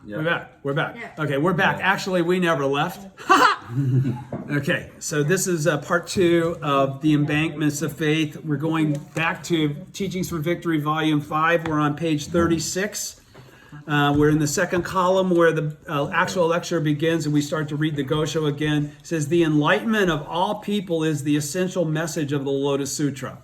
Yeah. We're back. We're back. Yeah. Okay, we're back. Yeah. Actually, we never left. Okay, so this is part 2 of the Embankments of Faith. We're going back to Teachings for Victory, Volume 5. We're on page 36. We're in the second column where the actual lecture begins, and we start to read the Gosho again. It says, the enlightenment of all people is the essential message of the Lotus Sutra.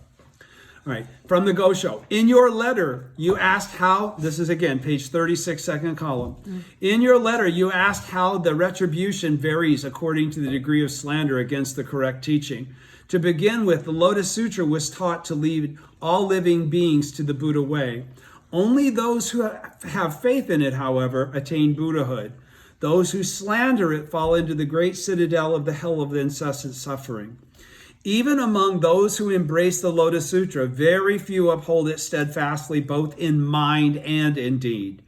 All right, from the Gosho. In your letter, you asked how, this is again, page 36, second column. In your letter, you asked how the retribution varies according to the degree of slander against the correct teaching. To begin with, the Lotus Sutra was taught to lead all living beings to the Buddha way. Only those who have faith in it, however, attain Buddhahood. Those who slander it fall into the great citadel of the hell of incessant suffering. Even among those who embrace the Lotus Sutra, very few uphold it steadfastly, both in mind and in deed.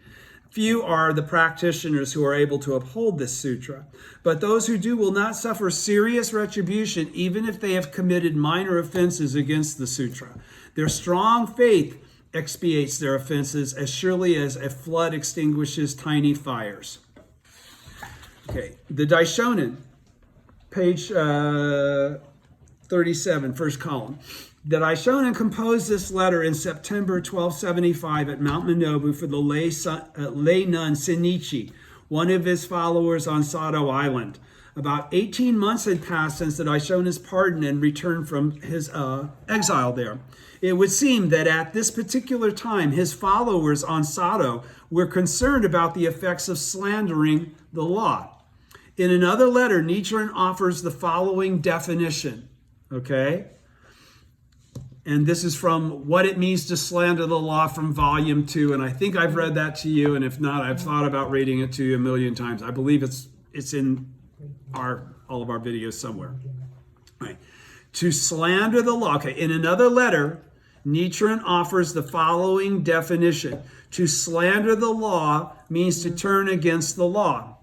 Few are the practitioners who are able to uphold this sutra, but those who do will not suffer serious retribution, even if they have committed minor offenses against the sutra. Their strong faith expiates their offenses as surely as a flood extinguishes tiny fires. Okay, the Daishonin, page 37, first column. The Daishonin composed this letter in September 1275 at Mount Minobu for the lay nun Shinichi, one of his followers on Sado Island. About 18 months had passed since the Daishonin's pardon and return from his exile there. It would seem that at this particular time, his followers on Sado were concerned about the effects of slandering the law. In another letter, Nichiren offers the following definition. Okay? And this is from What It Means to Slander the Law from Volume 2. And I think I've read that to you. And if not, I've thought about reading it to you a million times. I believe it's in all of our videos somewhere. All right. To slander the law. Okay. In another letter, Nichiren offers the following definition. To slander the law means to turn against the law.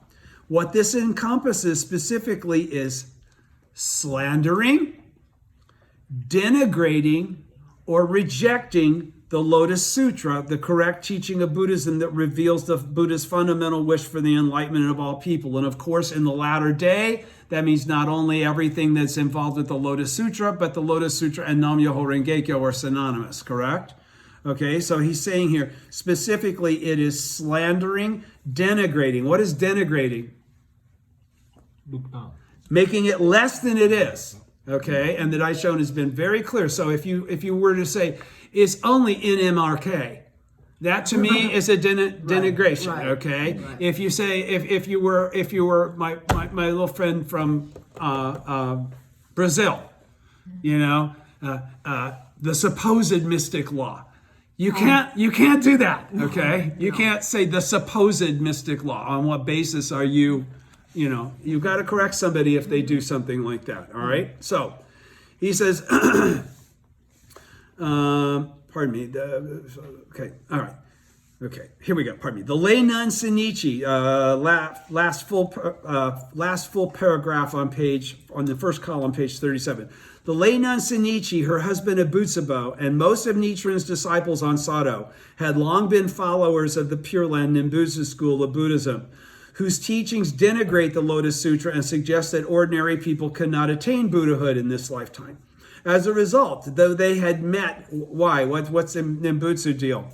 What this encompasses specifically is slandering, denigrating, or rejecting the Lotus Sutra, the correct teaching of Buddhism that reveals the Buddha's fundamental wish for the enlightenment of all people. And of course, in the latter day, that means not only everything that's involved with the Lotus Sutra, but the Lotus Sutra and Nam-myoho Renge-kyo are synonymous, correct? Okay, so he's saying here, specifically, it is slandering, denigrating. What is denigrating? Making it less than it is. Okay, and the Daishonin has been very clear. So if you were to say it's only in MRK, that to me is a denigration. Right. Okay, Right. if you say if you were my little friend from Brazil, the supposed mystic law, you can't do that. Okay, you can't say the supposed mystic law. On what basis are you? You've got to correct somebody if they do something like that. All right. So he says, pardon me. Okay. All right. Okay. Here we go. Pardon me. The lay nun Shinichi, last full paragraph on the first column, page 37. The lay nun Shinichi, her husband Abutsubo, and most of Nichiren's disciples on Sado had long been followers of the Pure Land Nimbutsu school of Buddhism, whose teachings denigrate the Lotus Sutra and suggest that ordinary people cannot attain Buddhahood in this lifetime. As a result, though they had met, why? What's the Nimbutsu deal?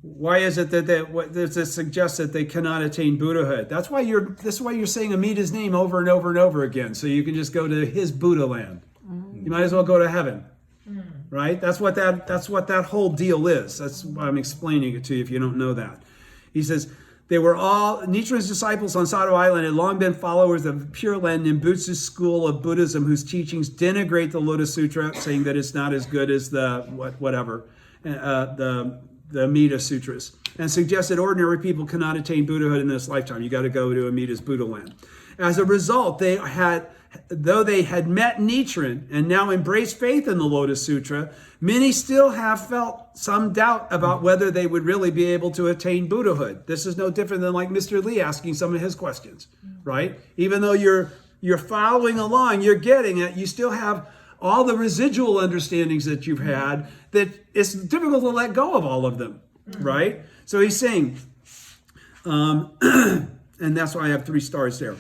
Why is it that it suggests that they cannot attain Buddhahood? That's why you're saying Amita's name over and over and over again, so you can just go to his Buddha land. You might as well go to heaven. Right? That's what that whole deal is. That's why I'm explaining it to you if you don't know that. He says, they were all, Nichiren's disciples on Sado Island had long been followers of Pure Land Nimbutsu school of Buddhism, whose teachings denigrate the Lotus Sutra, saying that it's not as good as the Amida Sutras, and suggest that ordinary people cannot attain Buddhahood in this lifetime. You got to go to Amida's Buddha land. As a result, though they had met Nichiren and now embraced faith in the Lotus Sutra, many still have felt some doubt about whether they would really be able to attain Buddhahood. This is no different than like Mr. Lee asking some of his questions, right? Even though you're following along, you're getting it, you still have all the residual understandings that you've had that it's difficult to let go of all of them, right? So he's saying, and that's why I have 3 stars there.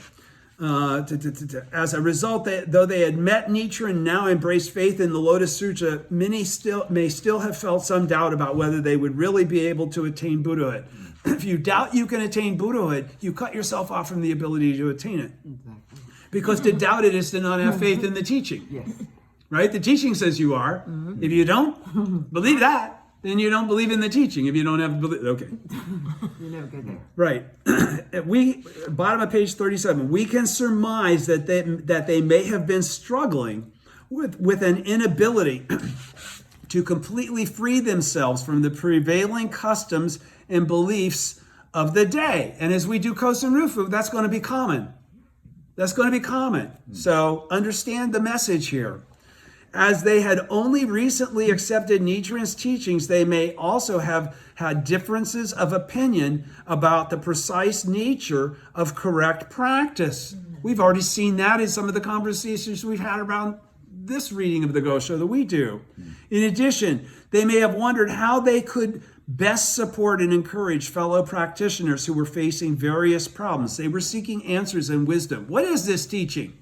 As a result, though they had met Nietzsche and now embraced faith in the Lotus Sutra, many may still have felt some doubt about whether they would really be able to attain Buddhahood. If you doubt you can attain Buddhahood, you cut yourself off from the ability to attain it. Exactly. Because to doubt it is to not have faith in the teaching. Yes. Right? The teaching says you are. If you don't believe that, then you don't believe in the teaching. If you don't have belief, okay. You never get there. Right. Bottom of page 37, we can surmise that they may have been struggling with an inability to completely free themselves from the prevailing customs and beliefs of the day. And as we do Kosen Rufu, that's going to be common. That's going to be common. So understand the message here. As they had only recently accepted Nichiren's teachings, they may also have had differences of opinion about the precise nature of correct practice. We've already seen that in some of the conversations we've had around this reading of the Gosho that we do. In addition, they may have wondered how they could best support and encourage fellow practitioners who were facing various problems. They were seeking answers and wisdom. What is this teaching?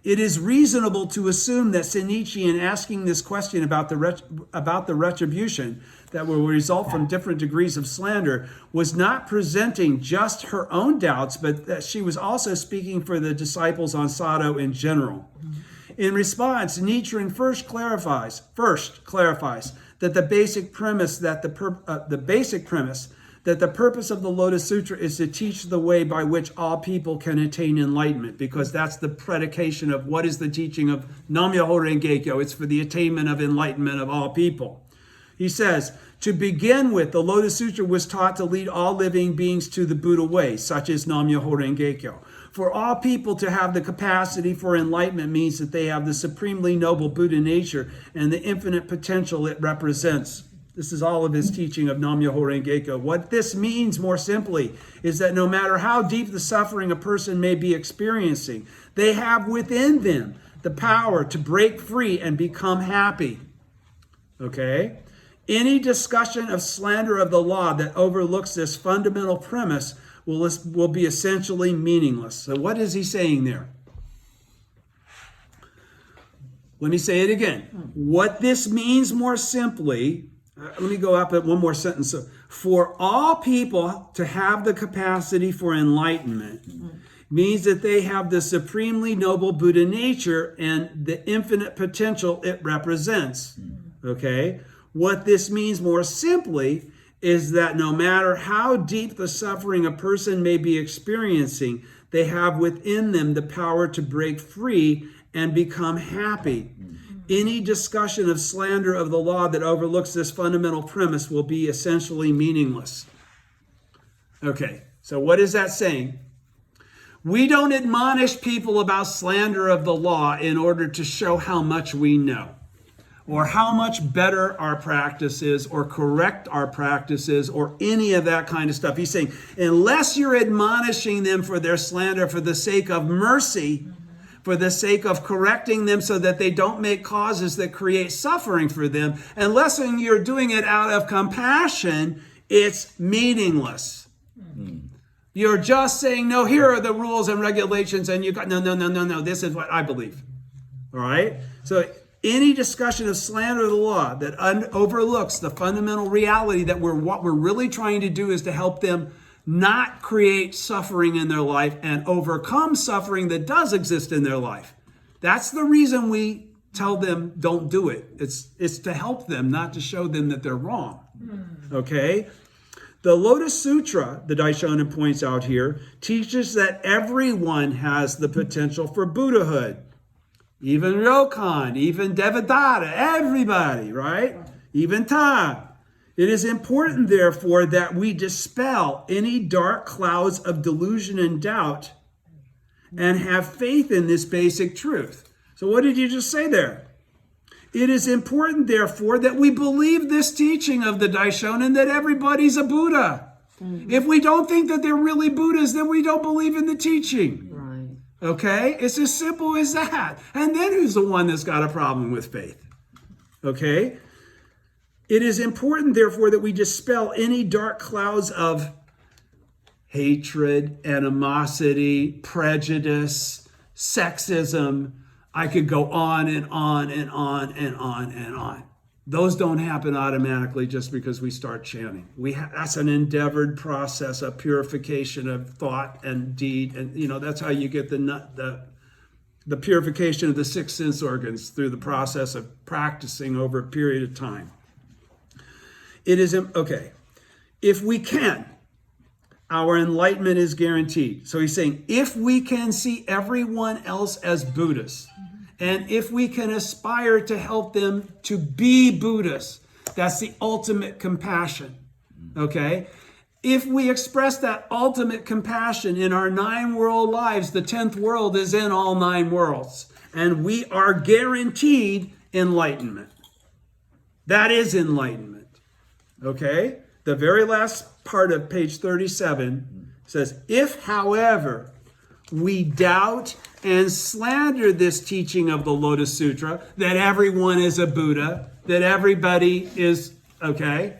It is reasonable to assume that Shinichi, in asking this question about the retribution that will result from different degrees of slander, was not presenting just her own doubts, but that she was also speaking for the disciples on Sado in general. In response, Nichiren first clarifies that the basic premise that the purpose of the Lotus Sutra is to teach the way by which all people can attain enlightenment, because that's the predication of what is the teaching of Nam-myoho Renge-kyo. It's for the attainment of enlightenment of all people. He says, to begin with, the Lotus Sutra was taught to lead all living beings to the Buddha way, such as Nam-myoho Renge-kyo. For all people to have the capacity for enlightenment means that they have the supremely noble Buddha nature and the infinite potential it represents. This is all of his teaching of Nam-myoho Renge-kyo. What this means, more simply, is that no matter how deep the suffering a person may be experiencing, they have within them the power to break free and become happy. Okay? Any discussion of slander of the law that overlooks this fundamental premise will be essentially meaningless. So what is he saying there? Let me say it again. What this means more simply, let me go up at one more sentence. So, for all people to have the capacity for enlightenment means that they have the supremely noble Buddha nature and the infinite potential it represents. Okay? What this means more simply is that no matter how deep the suffering a person may be experiencing, they have within them the power to break free and become happy. Any discussion of slander of the law that overlooks this fundamental premise will be essentially meaningless. Okay, so what is that saying? We don't admonish people about slander of the law in order to show how much we know, or how much better our practice is, or correct our practices, or any of that kind of stuff. He's saying, unless you're admonishing them for their slander for the sake of mercy, for the sake of correcting them so that they don't make causes that create suffering for them, unless you're doing it out of compassion, it's meaningless. You're just saying, no, here are the rules and regulations, and you got, no, this is what I believe. All right? So any discussion of slander of the law that overlooks the fundamental reality that what we're really trying to do is to help them not create suffering in their life and overcome suffering that does exist in their life. That's the reason we tell them don't do it. It's to help them, not to show them that they're wrong. Okay? The Lotus Sutra, the Daishonin points out here, teaches that everyone has the potential for Buddhahood. Even Ryokan, even Devadatta, everybody, right? Even Ta. It is important, therefore, that we dispel any dark clouds of delusion and doubt and have faith in this basic truth. So what did you just say there? It is important, therefore, that we believe this teaching of the Daishonin that everybody's a Buddha. If we don't think that they're really Buddhas, then we don't believe in the teaching. Right. Okay? It's as simple as that. And then who's the one that's got a problem with faith? Okay? It is important, therefore, that we dispel any dark clouds of hatred, animosity, prejudice, sexism. I could go on and on and on and on and on. Those don't happen automatically just because we start chanting. That's an endeavored process of purification of thought and deed. And, that's how you get the purification of the 6 sense organs, through the process of practicing over a period of time. It is, okay, if we can, our enlightenment is guaranteed. So he's saying, if we can see everyone else as Buddhists, and if we can aspire to help them to be Buddhists, that's the ultimate compassion, okay? If we express that ultimate compassion in our 9 world lives, the 10th world is in all 9 worlds, and we are guaranteed enlightenment. That is enlightenment, okay? The very last part of page 37 says, if, however, we doubt and slander this teaching of the Lotus Sutra, that everyone is a Buddha, that everybody is, okay?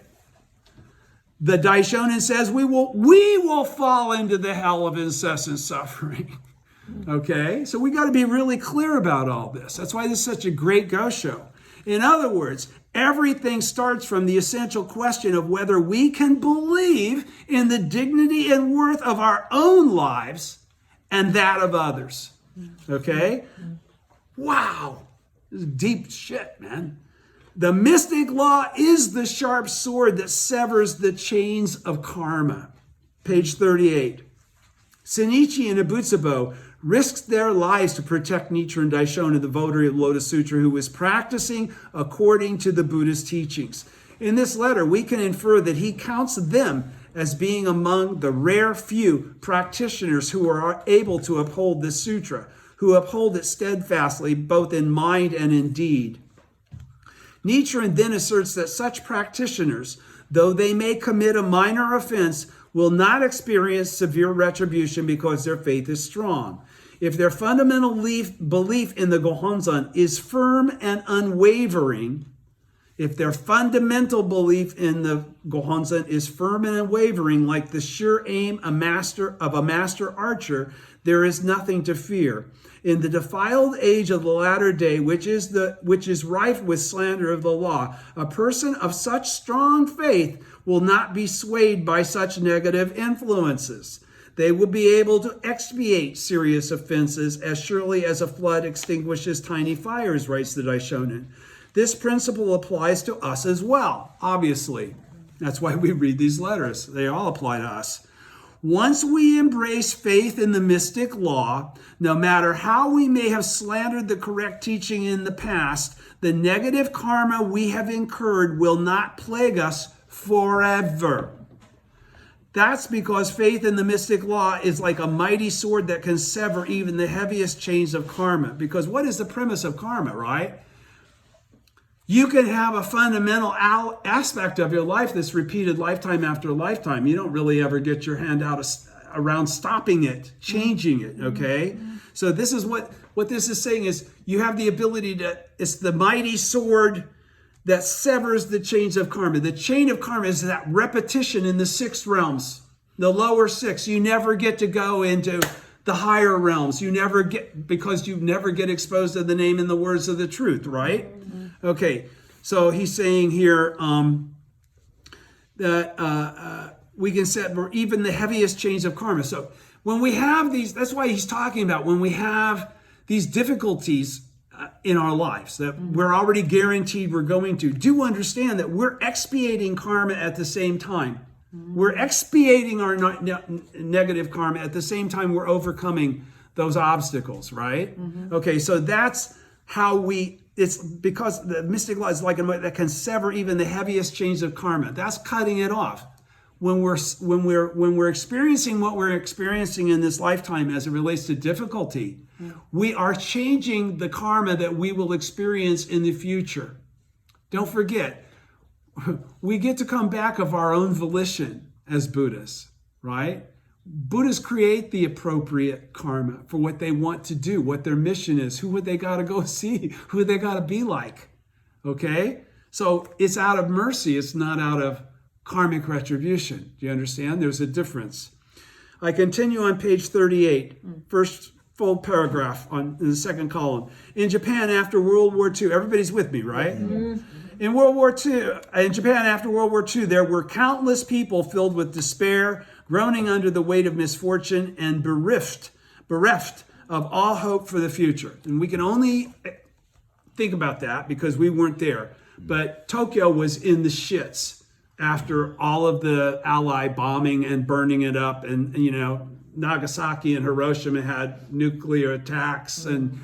The Daishonin says we will fall into the hell of incessant suffering. Okay? So we got to be really clear about all this. That's why this is such a great Gosho. In other words, everything starts from the essential question of whether we can believe in the dignity and worth of our own lives and that of others. Okay? Wow. This is deep shit, man. The mystic law is the sharp sword that severs the chains of karma. Page 38. Shinichi and Abutsubo risked their lives to protect Nichiren Daishonin, the votary of Lotus Sutra, who was practicing according to the Buddha's teachings. In this letter, we can infer that he counts them as being among the rare few practitioners who are able to uphold this sutra, who uphold it steadfastly, both in mind and in deed. Nichiren then asserts that such practitioners, though they may commit a minor offense, will not experience severe retribution because their faith is strong. If their fundamental belief in the Gohonzon is firm and unwavering, if their fundamental belief in the Gohonzon is firm and unwavering, like the sure aim of a master archer, there is nothing to fear. In the defiled age of the latter day, which is rife with slander of the law, a person of such strong faith will not be swayed by such negative influences. They will be able to expiate serious offenses as surely as a flood extinguishes tiny fires, writes the Daishonin. This principle applies to us as well, obviously. That's why we read these letters. They all apply to us. Once we embrace faith in the mystic law, no matter how we may have slandered the correct teaching in the past, the negative karma we have incurred will not plague us forever. That's because faith in the mystic law is like a mighty sword that can sever even the heaviest chains of karma. Because what is the premise of karma, right? You can have a fundamental aspect of your life that's repeated lifetime after lifetime. You don't really ever get your hand out around stopping it, changing it, okay? So this is what this is saying is you have the ability it's the mighty sword that severs the chains of karma. The chain of karma is that repetition in the 6 realms, the lower 6. You never get to go into the higher realms. You never get, because you never get exposed to the name and the words of the truth, right? Okay, so he's saying here that we can set even the heaviest chains of karma. So when we have these, that's why he's talking about when we have these difficulties in our lives that we're already guaranteed we're going to, do understand that we're expiating karma at the same time. We're expiating our negative karma at the same time we're overcoming those obstacles, right? Okay, so that's how it's because the mystic law is like a that can sever even the heaviest chains of karma. That's cutting it off. When we're experiencing what we're experiencing in this lifetime as it relates to difficulty, we are changing the karma that we will experience in the future. Don't forget, we get to come back of our own volition as Buddhists, right? Buddhists create the appropriate karma for what they want to do, what their mission is, who would they got to go see, who they got to be like, okay? So it's out of mercy. It's not out of karmic retribution. Do you understand? There's a difference. I continue on page 38, first full paragraph in the second column. In Japan after World War II, everybody's with me, right? In Japan after World War II, there were countless people filled with despair, groaning under the weight of misfortune, and bereft of all hope for the future. And we can only think about that because we weren't there. But Tokyo was in the shits after all of the Allied bombing and burning it up. And, Nagasaki and Hiroshima had nuclear attacks. And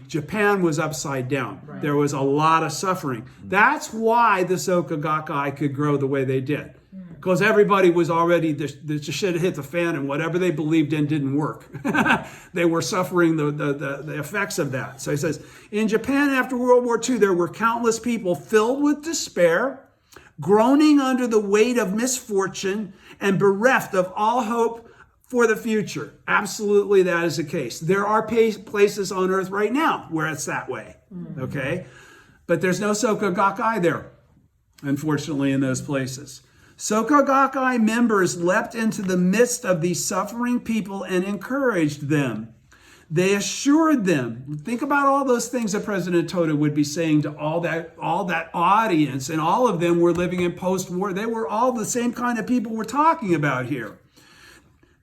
Japan was upside down. Right. There was a lot of suffering. That's why the Soka Gakkai could grow the way they did. Because everybody was already, the shit hit the fan, and whatever they believed in didn't work. They were suffering the effects of that. So he says, in Japan after World War II, there were countless people filled with despair, groaning under the weight of misfortune, and bereft of all hope for the future. Absolutely, that is the case. There are places on earth right now where it's that way, okay? But there's no Soka Gakkai there, unfortunately, in those places. Soka Gakkai members leapt into the midst of these suffering people and encouraged them. They assured them. Think about all those things that President Toda would be saying to all that audience, and all of them were living in post-war. They were all the same kind of people we're talking about here.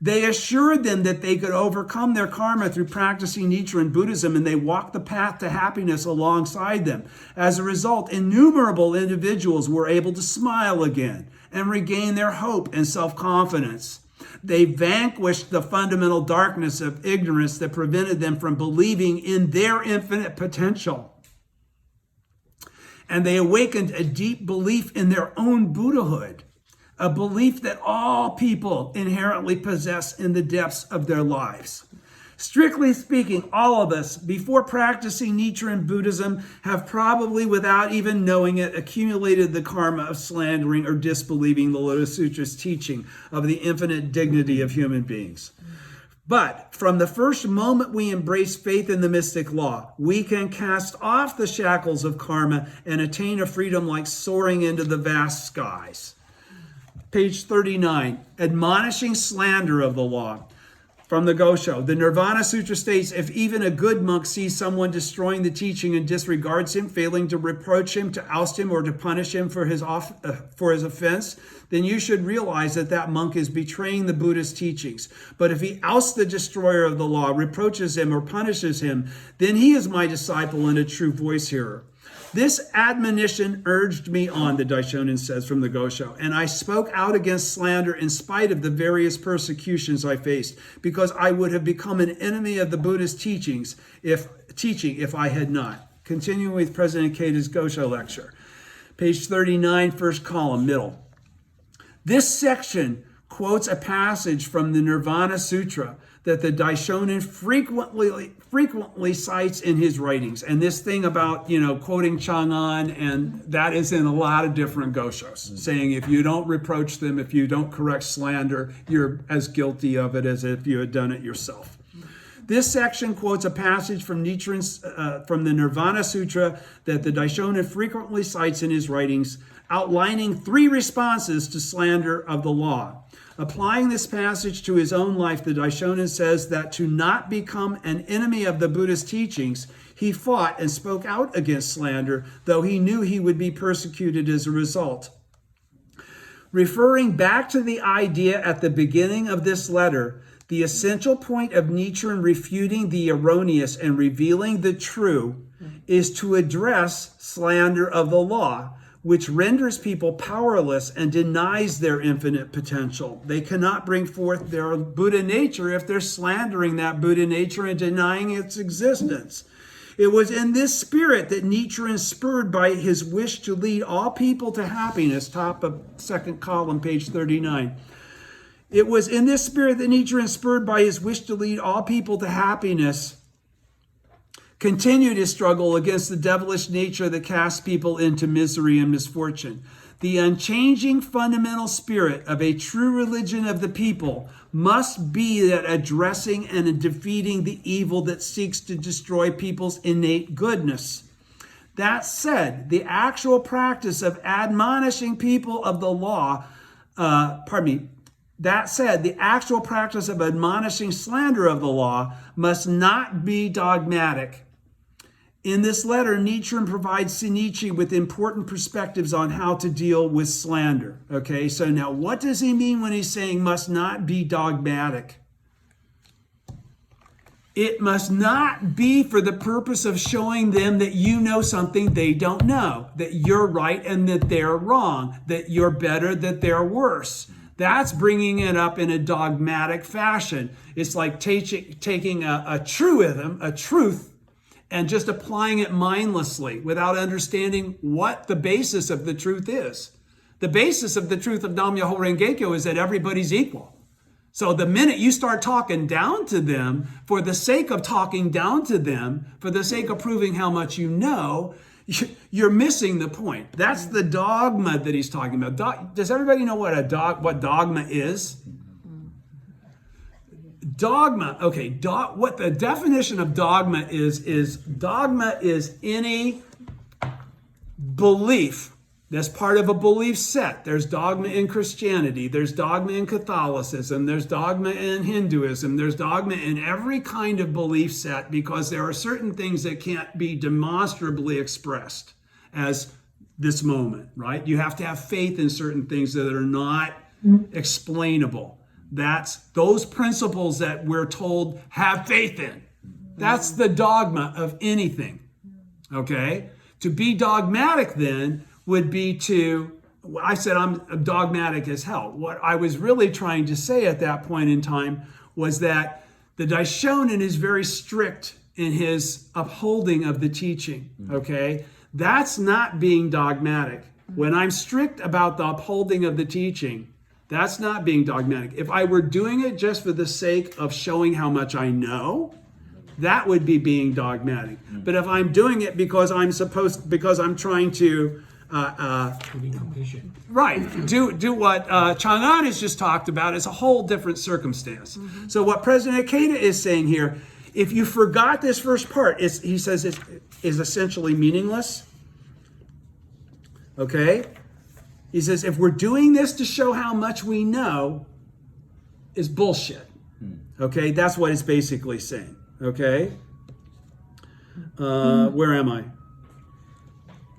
They assured them that they could overcome their karma through practicing Nichiren Buddhism, and they walked the path to happiness alongside them. As a result, innumerable individuals were able to smile again and regain their hope and self-confidence. They vanquished the fundamental darkness of ignorance that prevented them from believing in their infinite potential. And they awakened a deep belief in their own Buddhahood, a belief that all people inherently possess in the depths of their lives. Strictly speaking, all of us, before practicing Nichiren Buddhism, have probably, without even knowing it, accumulated the karma of slandering or disbelieving the Lotus Sutra's teaching of the infinite dignity of human beings. But from the first moment we embrace faith in the mystic law, we can cast off the shackles of karma and attain a freedom like soaring into the vast skies. Page 39, admonishing slander of the law. From the Gosho, the Nirvana Sutra states, if even a good monk sees someone destroying the teaching and disregards him, failing to reproach him, to oust him, or to punish him for his offense, then you should realize that that monk is betraying the Buddhist teachings. But if he ousts the destroyer of the law, reproaches him, or punishes him, then he is my disciple and a true voice hearer. This admonition urged me on, the Daishonin says from the Gosho, and I spoke out against slander in spite of the various persecutions I faced, because I would have become an enemy of the Buddhist teaching if I had not. Continuing with President Keita's Gosho lecture. Page 39, first column, middle. This section quotes a passage from the Nirvana Sutra that the Daishonin frequently cites in his writings. And this thing about, quoting Chang'an, and that is in a lot of different goshos, saying if you don't reproach them, if you don't correct slander, you're as guilty of it as if you had done it yourself. This section quotes a passage from from the Nirvana Sutra that the Daishonin frequently cites in his writings, outlining 3 responses to slander of the law. Applying this passage to his own life, the Daishonin says that to not become an enemy of the Buddhist teachings, he fought and spoke out against slander, though he knew he would be persecuted as a result. Referring back to the idea at the beginning of this letter, the essential point of Nichiren refuting the erroneous and revealing the true is to address slander of the law, which renders people powerless and denies their infinite potential. They cannot bring forth their Buddha nature if they're slandering that Buddha nature and denying its existence. It was in this spirit that Nichiren, spurred by his wish to lead all people to happiness, top of second column, page 39. It was in this spirit that Nichiren, spurred by his wish to lead all people to happiness, continued his struggle against the devilish nature that casts people into misery and misfortune. The unchanging fundamental spirit of a true religion of the people must be that addressing and defeating the evil that seeks to destroy people's innate goodness. That said, the actual practice of admonishing people of the law, that said, the actual practice of admonishing slander of the law must not be dogmatic. In this letter, Nichiren provides Shinichi with important perspectives on how to deal with slander. Okay, so now what does he mean when he's saying must not be dogmatic? It must not be for the purpose of showing them that you know something they don't know, that you're right and that they're wrong, that you're better, that they're worse. That's bringing it up in a dogmatic fashion. It's like taking a truism, a truth, and just applying it mindlessly without understanding what the basis of the truth is. The basis of the truth of Nam-myoho Renge-kyo is that everybody's equal. So the minute you start talking down to them, for the sake of talking down to them, for the sake of proving how much you know, you're missing the point. That's the dogma that he's talking about. Does everybody know what dogma is? Dogma, okay, what the definition of dogma is dogma is any belief that's part of a belief set. There's dogma in Christianity, there's dogma in Catholicism, there's dogma in Hinduism, there's dogma in every kind of belief set, because there are certain things that can't be demonstrably expressed as this moment, right? You have to have faith in certain things that are not explainable. That's those principles that we're told have faith in. That's the dogma of anything, okay? To be dogmatic then would be I said I'm dogmatic as hell. What I was really trying to say at that point in time was that the Daishonin is very strict in his upholding of the teaching, okay? That's not being dogmatic. When I'm strict about the upholding of the teaching, that's not being dogmatic. If I were doing it just for the sake of showing how much I know, that would be being dogmatic. But if I'm doing it because I'm trying to right, do what Chang'an has just talked about, is a whole different circumstance. So what President Ikeda is saying here, if you forgot this first part, he says it is essentially meaningless. Okay? He says, if we're doing this to show how much we know, is bullshit. Okay, that's what it's basically saying. Okay? Where am I?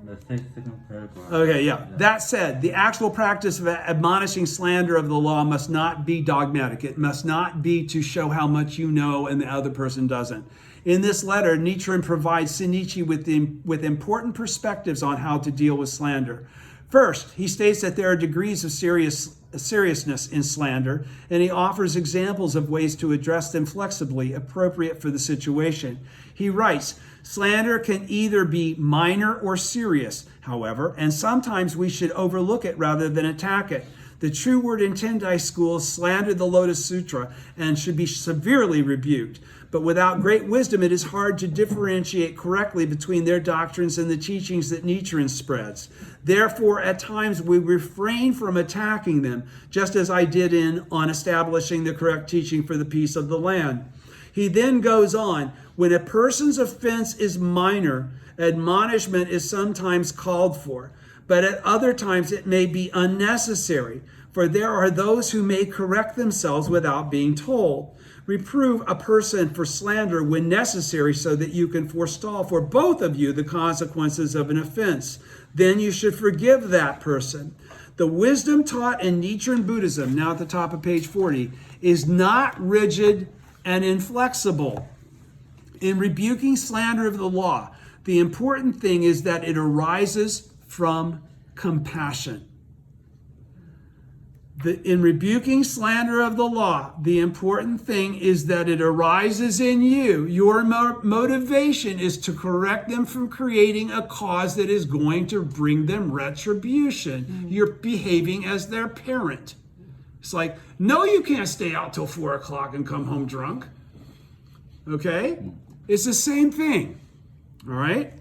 The second paragraph. Okay, yeah. That said, the actual practice of admonishing slander of the law must not be dogmatic. It must not be to show how much you know and the other person doesn't. In this letter, Nichiren provides Shinichi with important perspectives on how to deal with slander. First, he states that there are degrees of seriousness in slander, and he offers examples of ways to address them flexibly, appropriate for the situation. He writes, slander can either be minor or serious, however, and sometimes we should overlook it rather than attack it. The true word in Tendai schools slander the Lotus Sutra and should be severely rebuked. But without great wisdom, it is hard to differentiate correctly between their doctrines and the teachings that Nichiren spreads. Therefore, at times we refrain from attacking them, just as I did on establishing the correct teaching for the peace of the land. He then goes on, when a person's offense is minor, admonishment is sometimes called for, but at other times it may be unnecessary, for there are those who may correct themselves without being told. Reprove a person for slander when necessary so that you can forestall for both of you the consequences of an offense. Then you should forgive that person. The wisdom taught in Nichiren Buddhism, now at the top of page 40, is not rigid and inflexible. In rebuking slander of the law, the important thing is that it arises from compassion. In rebuking slander of the law, the important thing is that it arises in you. Your motivation is to correct them from creating a cause that is going to bring them retribution. You're behaving as their parent. It's like, no, you can't stay out till 4 o'clock and come home drunk. Okay? It's the same thing. All right?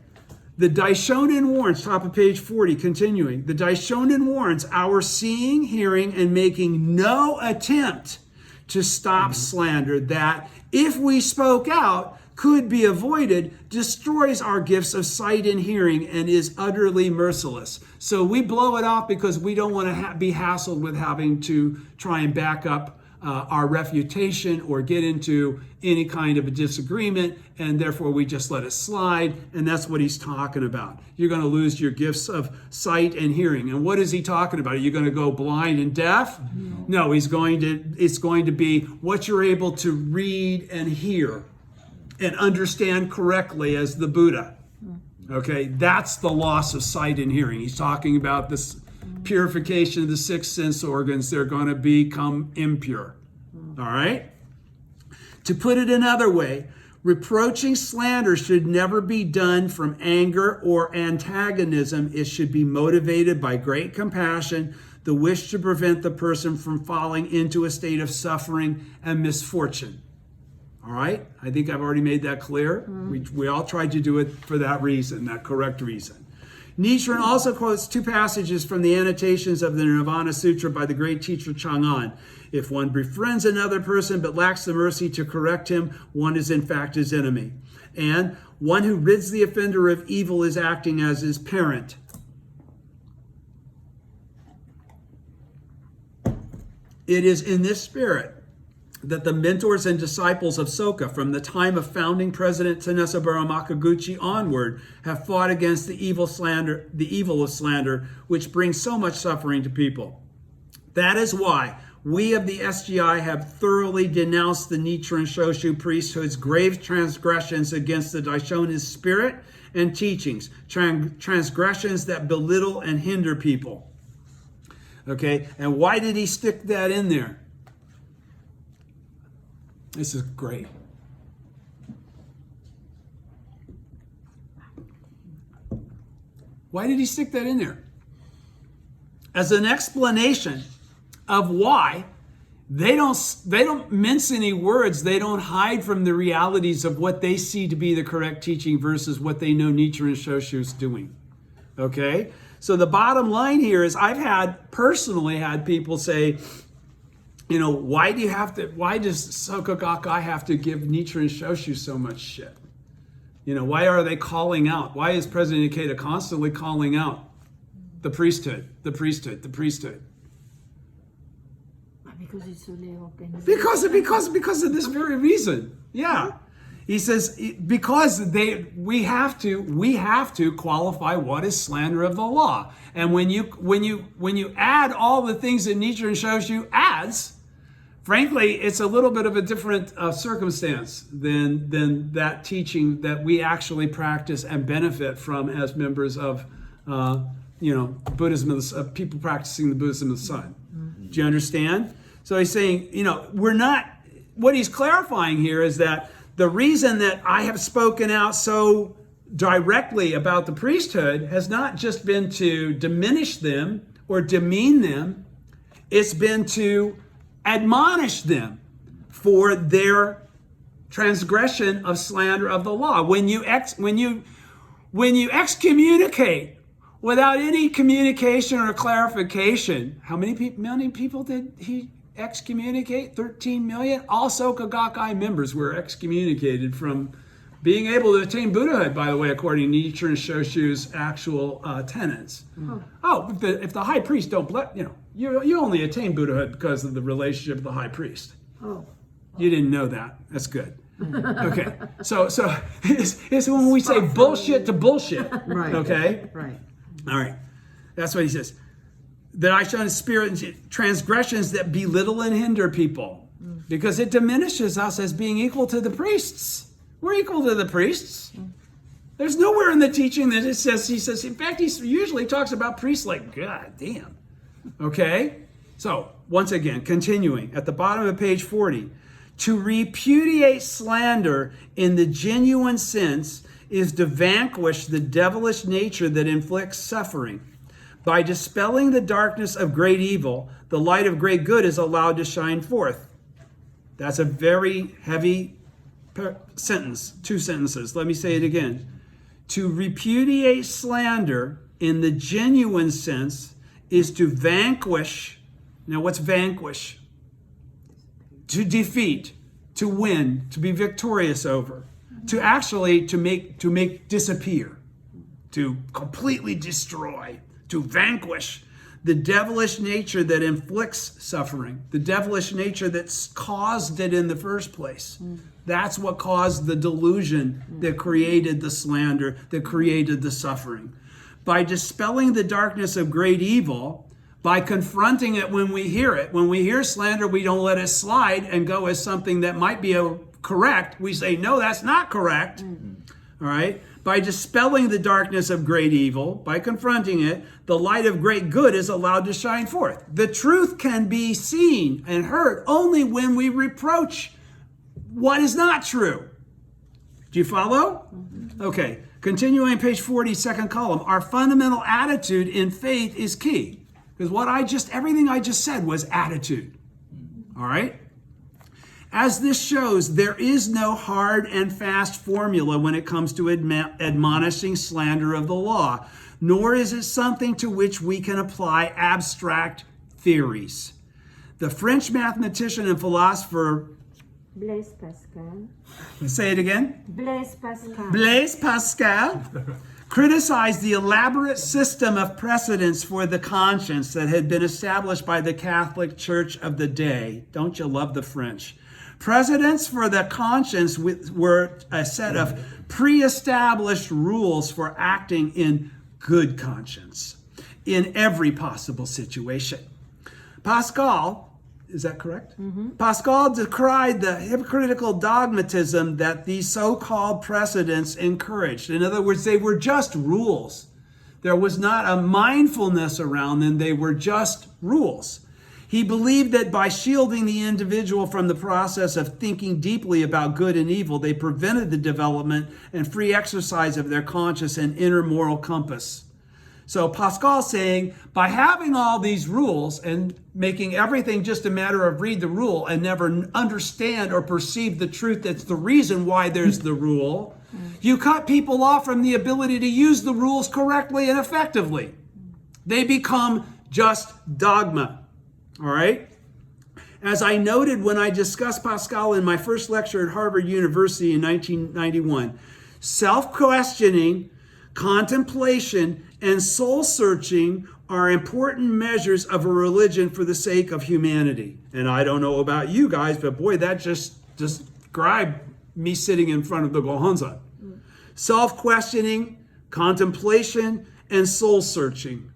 The Daishonin warns, top of page 40, continuing. The Daishonin warns our seeing, hearing, and making no attempt to stop slander, that if we spoke out, could be avoided, destroys our gifts of sight and hearing and is utterly merciless. So we blow it off because we don't want to be hassled with having to try and back up our refutation or get into any kind of a disagreement, and therefore we just let it slide. And that's what he's talking about. You're going to lose your gifts of sight and hearing. And what is he talking about? Are you going to go blind and deaf? No, it's going to be what you're able to read and hear and understand correctly as the Buddha. Okay, that's the loss of sight and hearing. He's talking about this purification of the 6 sense organs. They're going to become impure. All right? To put it another way, reproaching slander should never be done from anger or antagonism. It should be motivated by great compassion, the wish to prevent the person from falling into a state of suffering and misfortune. All right? I think I've already made that clear. We all tried to do it for that reason, that correct reason. Nichiren also quotes 2 passages from the annotations of the Nirvana Sutra by the great teacher Chang'an. If one befriends another person but lacks the mercy to correct him, one is in fact his enemy. And one who rids the offender of evil is acting as his parent. It is in this spirit that the mentors and disciples of Soka from the time of founding President Tnesaburo Makaguchi onward have fought against the evil of slander, which brings so much suffering to people. That is why we of the SGI have thoroughly denounced the Nichiren Shoshu priesthood's grave transgressions against the Daishonin spirit and teachings, transgressions that belittle and hinder people. Okay, and why did he stick that in there? This is great. Why did he stick that in there? As an explanation of why they don't mince any words. They don't hide from the realities of what they see to be the correct teaching versus what they know Nichiren Shoshu is doing. Okay? So the bottom line here is I've personally had people say, you know, why does Soka Gakkai have to give Nichiren Shoshu so much shit? You know, why are they calling out? Why is President Ikeda constantly calling out the priesthood, the priesthood, the priesthood? Because of this very reason. Yeah. He says because we have to qualify what is slander of the law. And when you add all the things that Nichiren Shoshu adds, frankly, it's a little bit of a different circumstance than that teaching that we actually practice and benefit from as members of, Buddhism, of people practicing the Buddhism of the Sun. Mm-hmm. Do you understand? So he's saying, what he's clarifying here is that the reason that I have spoken out so directly about the priesthood has not just been to diminish them or demean them, it's been to admonish them for their transgression of slander of the law. When you excommunicate without any communication or clarification, how many people did he excommunicate? 13 million. All Soka Gakkai members were excommunicated from being able to attain Buddhahood, by the way, according to Nichiren Shoshu's actual tenets. Mm-hmm. If the high priest don't bless, you only attain Buddhahood because of the relationship of the high priest. Oh. You didn't know that. That's good. Okay. So it's when we say bullshit to bullshit. Right. Okay? Right. All right. That's what he says. That I show in spirit and transgressions that belittle and hinder people. Because it diminishes us as being equal to the priests. We're equal to the priests. There's nowhere in the teaching that he says, in fact, he usually talks about priests like, God damn. Okay? So, once again, continuing at the bottom of page 40, to repudiate slander in the genuine sense is to vanquish the devilish nature that inflicts suffering. By dispelling the darkness of great evil, the light of great good is allowed to shine forth. That's a very heavy sentence, 2 sentences. Let me say it again. To repudiate slander in the genuine sense is to vanquish. Now, what's vanquish? To defeat, to win, to be victorious over. to make disappear, to completely destroy, to vanquish the devilish nature that inflicts suffering, the devilish nature that's caused it in the first place. That's what caused the delusion that created the slander, that created the suffering. By dispelling the darkness of great evil, by confronting it when we hear it. When we hear slander, we don't let it slide and go as something that might be correct. We say, no, that's not correct. All right? By dispelling the darkness of great evil, by confronting it, the light of great good is allowed to shine forth. The truth can be seen and heard only when we reproach what is not true. Do you follow? Okay. Continuing on page 40, second column. Our fundamental attitude in faith is key. Because everything I just said was attitude. All right? As this shows, there is no hard and fast formula when it comes to admonishing slander of the law, nor is it something to which we can apply abstract theories. The French mathematician and philosopher Blaise Pascal. Say it again. Blaise Pascal. Blaise Pascal criticized the elaborate system of precedents for the conscience that had been established by the Catholic Church of the day. Don't you love the French? Precedents for the conscience were a set of pre-established rules for acting in good conscience in every possible situation. Pascal, is that correct? Pascal decried the hypocritical dogmatism that these so-called precedents encouraged. In other words, they were just rules. There was not a mindfulness around them. They were just rules. He believed that by shielding the individual from the process of thinking deeply about good and evil, they prevented the development and free exercise of their conscious and inner moral compass. So Pascal's saying, by having all these rules and making everything just a matter of read the rule and never understand or perceive the truth that's the reason why there's the rule, you cut people off from the ability to use the rules correctly and effectively. They become just dogma. All right? As I noted when I discussed Pascal in my first lecture at Harvard University in 1991, self-questioning, contemplation, and soul-searching are important measures of a religion for the sake of humanity. And I don't know about you guys, but boy, that just described me sitting in front of the Gohonzon. Self-questioning, contemplation, and soul-searching.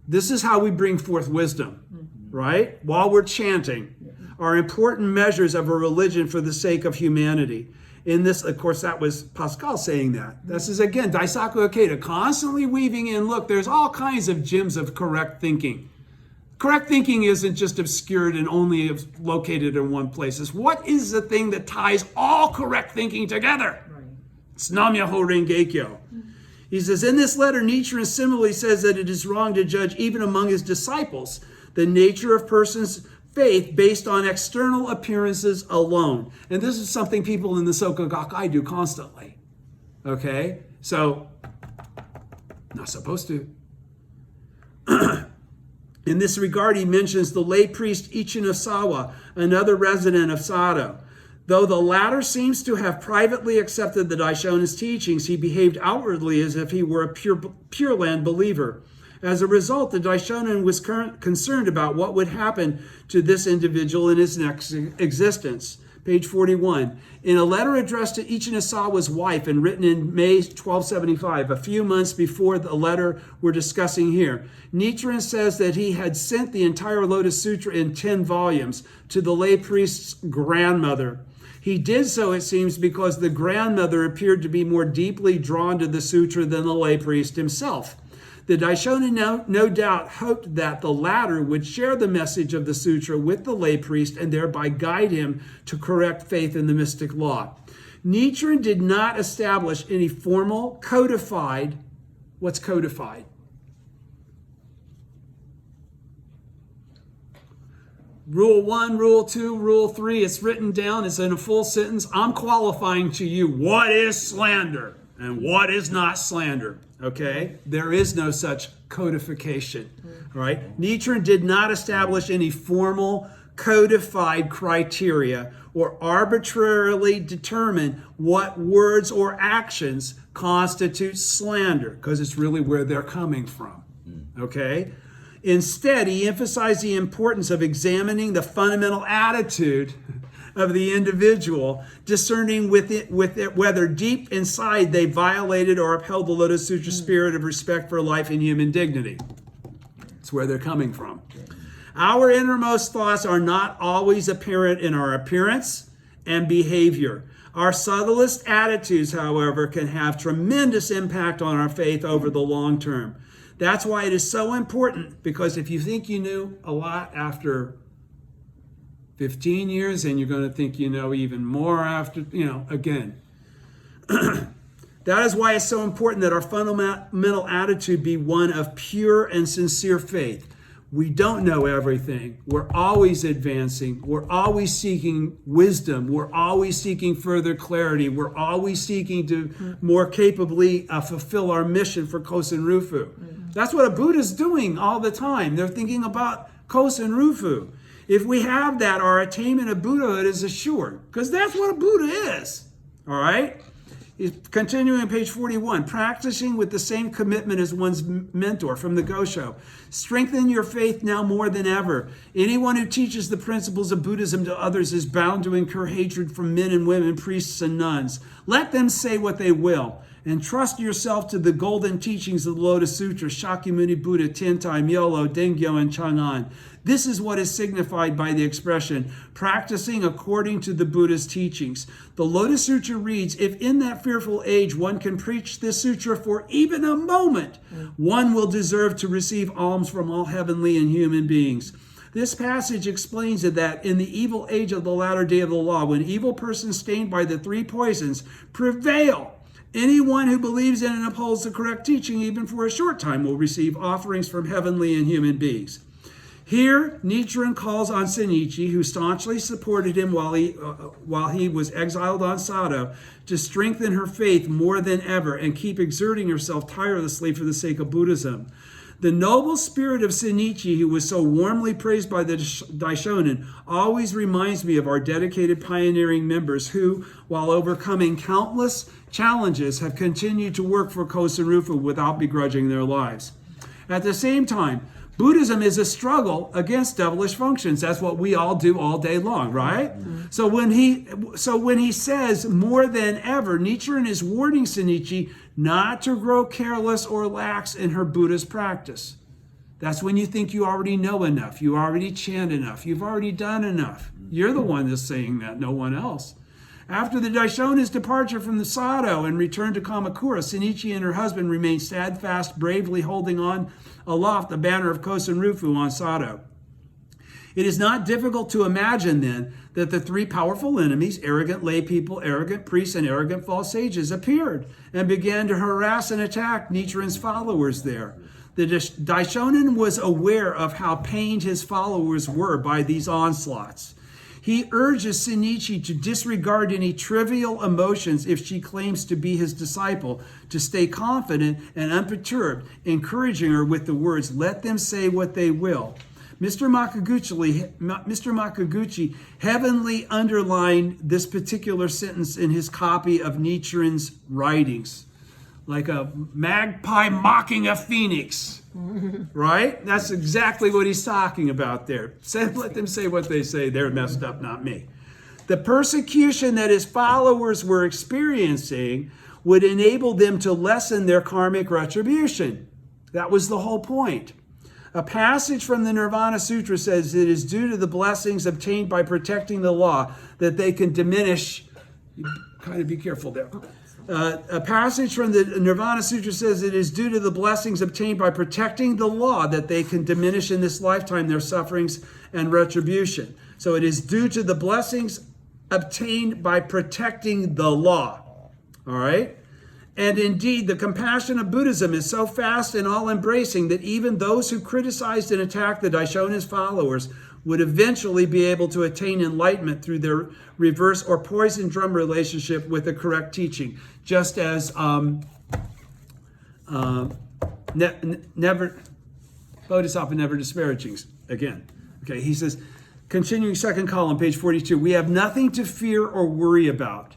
This is how we bring forth wisdom, right? While we're chanting, are important measures of a religion for the sake of humanity. In this, of course, that was Pascal saying that. This is, again, Daisaku Ikeda, constantly weaving in, look, there's all kinds of gems of correct thinking. Correct thinking isn't just obscured and only located in one place. It's what is the thing that ties all correct thinking together? Right. It's Nam-myoho Renge-kyo. He says, in this letter, Nichiren similarly says that it is wrong to judge even among his disciples the nature of persons' faith based on external appearances alone. And this is something people in the Soka Gakkai do constantly. Okay? So, not supposed to. In this regard, he mentions the lay priest Ichinosawa, another resident of Sado. Though the latter seems to have privately accepted the Daishonin's teachings, he behaved outwardly as if he were a Pure Land believer. As a result, the Daishonin was concerned about what would happen to this individual in his next existence. Page 41. In a letter addressed to Ichinosawa's wife and written in May 1275, a few months before the letter we're discussing here, Nichiren says that he had sent the entire Lotus Sutra in 10 volumes to the lay priest's grandmother. He did so, it seems, because the grandmother appeared to be more deeply drawn to the sutra than the lay priest himself. The Daishonin no doubt hoped that the latter would share the message of the sutra with the lay priest and thereby guide him to correct faith in the mystic law. Nichiren did not establish any formal codified, what's codified? Rule 1, Rule 2, Rule 3, it's written down, it's in a full sentence. I'm qualifying to you what is slander and what is not slander. Okay, there is no such codification. All right, Nichiren did not establish any formal codified criteria or arbitrarily determine what words or actions constitute slander, because it's really where they're coming from. Okay? Instead, he emphasized the importance of examining the fundamental attitude of the individual, discerning with it whether deep inside they violated or upheld the Lotus Sutra spirit of respect for life and human dignity. It's where they're coming from. Our innermost thoughts are not always apparent in our appearance and behavior. Our subtlest attitudes, however, can have tremendous impact on our faith over the long term. That's why it is so important, because if you think you knew a lot after 15 years, and you're going to think you know even more after, again. That is why it's so important that our fundamental attitude be one of pure and sincere faith. We don't know everything. We're always advancing. We're always seeking wisdom. We're always seeking further clarity. We're always seeking to more capably fulfill our mission for Kosen Rufu. That's what a Buddha's doing all the time. They're thinking about Kosen Rufu. If we have that, our attainment of Buddhahood is assured, because that's what a Buddha is. All right? Continuing on page 41, practicing with the same commitment as one's mentor from the Gosho. Strengthen your faith now more than ever. Anyone who teaches the principles of Buddhism to others is bound to incur hatred from men and women, priests and nuns. Let them say what they will. And trust yourself to the golden teachings of the Lotus Sutra, Shakyamuni Buddha, Tentai, Myolo, Dengyo, and Chang'an. This is what is signified by the expression, practicing according to the Buddha's teachings. The Lotus Sutra reads, if in that fearful age one can preach this sutra for even a moment, one will deserve to receive alms from all heavenly and human beings. This passage explains it that in the evil age of the latter day of the law, when evil persons stained by the three poisons prevail, anyone who believes in and upholds the correct teaching, even for a short time, will receive offerings from heavenly and human beings. Here, Nichiren calls on Shinichi, who staunchly supported him while he was exiled on Sado, to strengthen her faith more than ever and keep exerting herself tirelessly for the sake of Buddhism. The noble spirit of Shinichi, who was so warmly praised by the Daishonin, always reminds me of our dedicated pioneering members who, while overcoming countless challenges, have continued to work for Kosen Rufu without begrudging their lives. At the same time, Buddhism is a struggle against devilish functions. That's what we all do all day long, right? So when he says more than ever, Nichiren is warning Shinichi not to grow careless or lax in her Buddhist practice. That's when you think you already know enough, you already chant enough, you've already done enough. You're the one that's saying that, no one else. After the Daishonin's departure from the Sado and return to Kamakura, Shinichi and her husband remained steadfast, bravely holding on aloft the banner of Kosen Rufu on Sado. It is not difficult to imagine, then, that the three powerful enemies, arrogant lay people, arrogant priests, and arrogant false sages, appeared and began to harass and attack Nichiren's followers there. The Daishonin was aware of how pained his followers were by these onslaughts. He urges Shinichi to disregard any trivial emotions if she claims to be his disciple, to stay confident and unperturbed, encouraging her with the words, let them say what they will. Mr. Makaguchi heavenly underlined this particular sentence in his copy of Nichiren's writings, like a magpie mocking a phoenix. Right? That's exactly what he's talking about there. Let them say what they say. They're messed up, not me. The persecution that his followers were experiencing would enable them to lessen their karmic retribution. That was the whole point. A passage from the Nirvana Sutra says it is due to the blessings obtained by protecting the law that they can diminish. Kind of be careful there. A passage from the Nirvana Sutra says it is due to the blessings obtained by protecting the law that they can diminish in this lifetime their sufferings and retribution. So it is due to the blessings obtained by protecting the law. All right? And indeed, the compassion of Buddhism is so vast and all-embracing that even those who criticized and attacked the Daishonin's followers would eventually be able to attain enlightenment through their reverse or poison drum relationship with the correct teaching. Just as Bodhisattva never disparaging again. Okay, he says, Continuing second column, page 42. We have nothing to fear or worry about.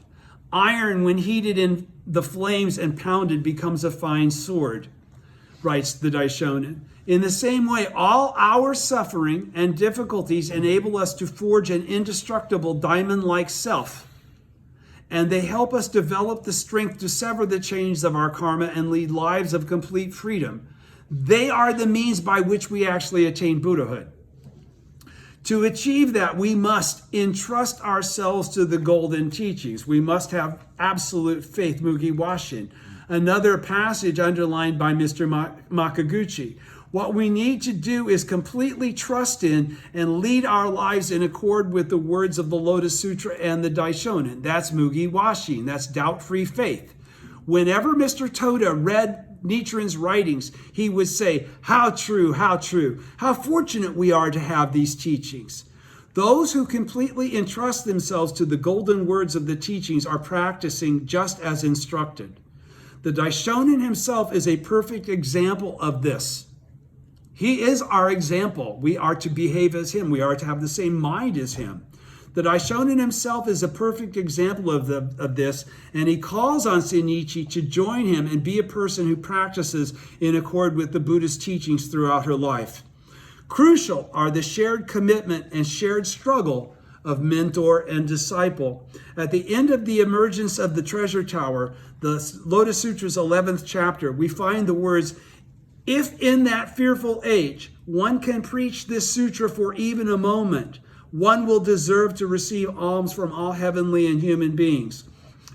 Iron, when heated in the flames and pounded, becomes a fine sword, writes the Daishonin. In the same way, all our suffering and difficulties enable us to forge an indestructible diamond-like self, and they help us develop the strength to sever the chains of our karma and lead lives of complete freedom. They are the means by which we actually attain Buddhahood. To achieve that, we must entrust ourselves to the golden teachings. We must have absolute faith, Mugi Washin. Another passage underlined by Mr. Makaguchi. What we need to do is completely trust in and lead our lives in accord with the words of the Lotus Sutra and the Daishonin. That's Mugi Washin. That's doubt-free faith. Whenever Mr. Toda read Nichiren's writings, he would say, how true, how true. How fortunate we are to have these teachings. Those who completely entrust themselves to the golden words of the teachings are practicing just as instructed. The Daishonin himself is a perfect example of this. He is our example. We are to behave as him. We are to have the same mind as him. The Daishonin himself is a perfect example of this, and he calls on Shinichi to join him and be a person who practices in accord with the Buddhist teachings throughout her life. Crucial are the shared commitment and shared struggle of mentor and disciple. At the end of the emergence of the treasure tower, the Lotus Sutra's 11th chapter, we find the words, if in that fearful age one can preach this sutra for even a moment, one will deserve to receive alms from all heavenly and human beings.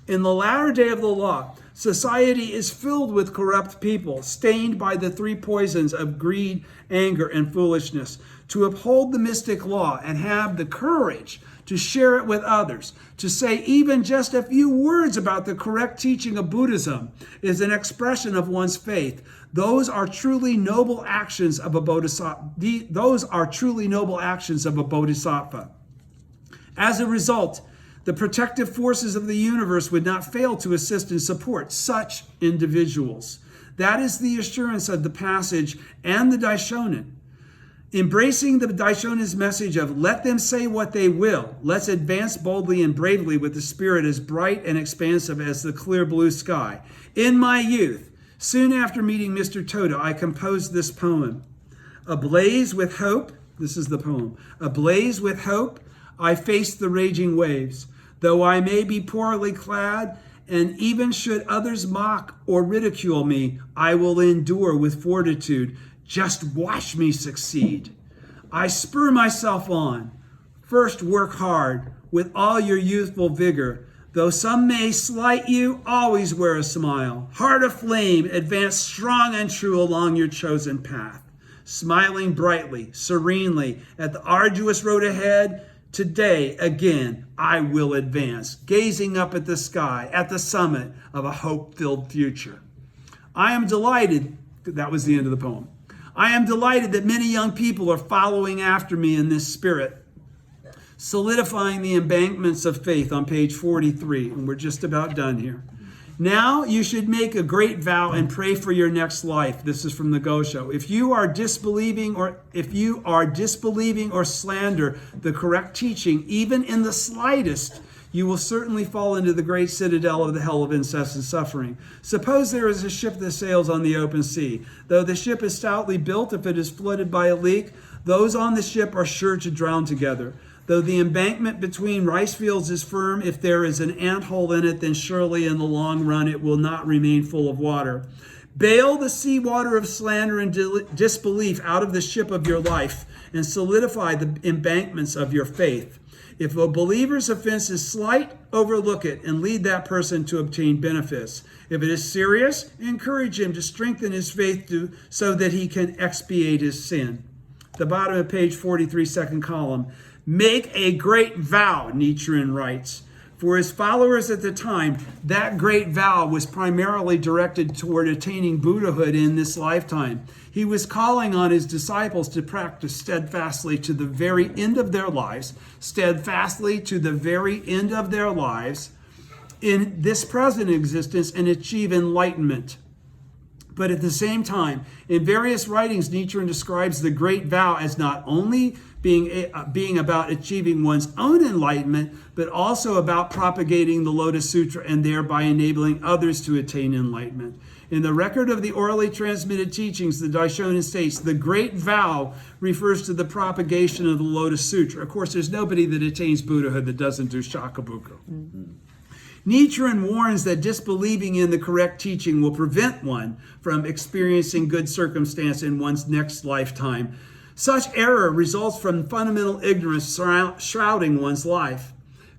In the latter day of the law, society is filled with corrupt people, stained by the three poisons of greed, anger, and foolishness. To uphold the mystic law and have the courage to share it with others, to say even just a few words about the correct teaching of Buddhism is an expression of one's faith. Those are truly noble actions of a bodhisattva. As a result, the protective forces of the universe would not fail to assist and support such individuals. That is the assurance of the passage and the Daishonin. Embracing the Daishonin's message of let them say what they will, let's advance boldly and bravely with a spirit as bright and expansive as the clear blue sky. In my youth, soon after meeting Mr. Toda, I composed this poem. Ablaze with hope, this is the poem. Ablaze with hope, I face the raging waves. Though I may be poorly clad, and even should others mock or ridicule me, I will endure with fortitude. Just watch me succeed. I spur myself on. First work hard with all your youthful vigor. Though some may slight you, always wear a smile. Heart aflame, advance strong and true along your chosen path. Smiling brightly, serenely at the arduous road ahead, today, again, I will advance, gazing up at the sky, at the summit of a hope-filled future. I am delighted, that was the end of the poem. I am delighted that many young people are following after me in this spirit. Solidifying the Embankments of Faith on page 43, and we're just about done here. Now you should make a great vow and pray for your next life. This is from the Gosho. If you are disbelieving or slander the correct teaching, even in the slightest, you will certainly fall into the great citadel of the hell of incessant suffering. Suppose there is a ship that sails on the open sea. Though the ship is stoutly built, if it is flooded by a leak, those on the ship are sure to drown together. Though the embankment between rice fields is firm, if there is an anthole in it, then surely in the long run it will not remain full of water. Bail the seawater of slander and disbelief out of the ship of your life and solidify the embankments of your faith. If a believer's offense is slight, overlook it and lead that person to obtain benefits. If it is serious, encourage him to strengthen his faith so that he can expiate his sin. The bottom of page 43, second column. Make a great vow, Nichiren writes. For his followers at the time, that great vow was primarily directed toward attaining Buddhahood in this lifetime. He was calling on his disciples to practice steadfastly to the very end of their lives, in this present existence and achieve enlightenment. But at the same time, in various writings, Nichiren describes the great vow as not only being about achieving one's own enlightenment, but also about propagating the Lotus Sutra and thereby enabling others to attain enlightenment. In the record of the orally transmitted teachings, the Daishonin states, the great vow refers to the propagation of the Lotus Sutra. Of course, there's nobody that attains Buddhahood that doesn't do shakabuku. Nichiren warns that disbelieving in the correct teaching will prevent one from experiencing good circumstance in one's next lifetime. Such error results from fundamental ignorance shrouding one's life.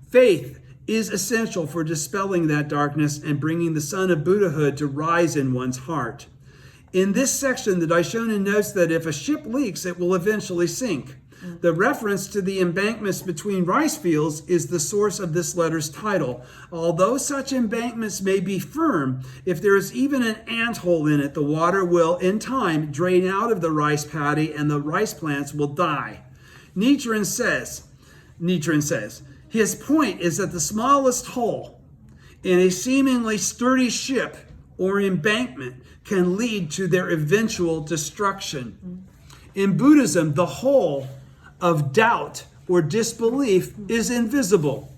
Faith is essential for dispelling that darkness and bringing the sun of Buddhahood to rise in one's heart. In this section, the Daishonin notes that if a ship leaks, it will eventually sink. The reference to the embankments between rice fields is the source of this letter's title. Although such embankments may be firm, if there is even an anthole in it, the water will, in time, drain out of the rice paddy and the rice plants will die. Nichiren says, his point is that the smallest hole in a seemingly sturdy ship or embankment can lead to their eventual destruction. In Buddhism, the hole of doubt or disbelief is invisible.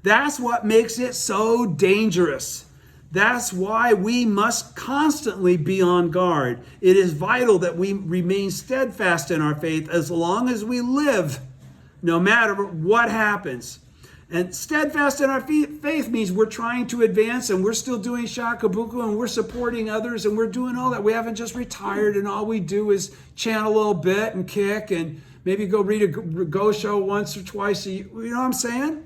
That's what makes it so dangerous. That's why we must constantly be on guard. It is vital that we remain steadfast in our faith as long as we live, no matter what happens. And steadfast in our faith means we're trying to advance and we're still doing shakabuku and we're supporting others and we're doing all that. We haven't just retired and all we do is chant a little bit and kick and maybe go read a go show once or twice a year. You know what I'm saying?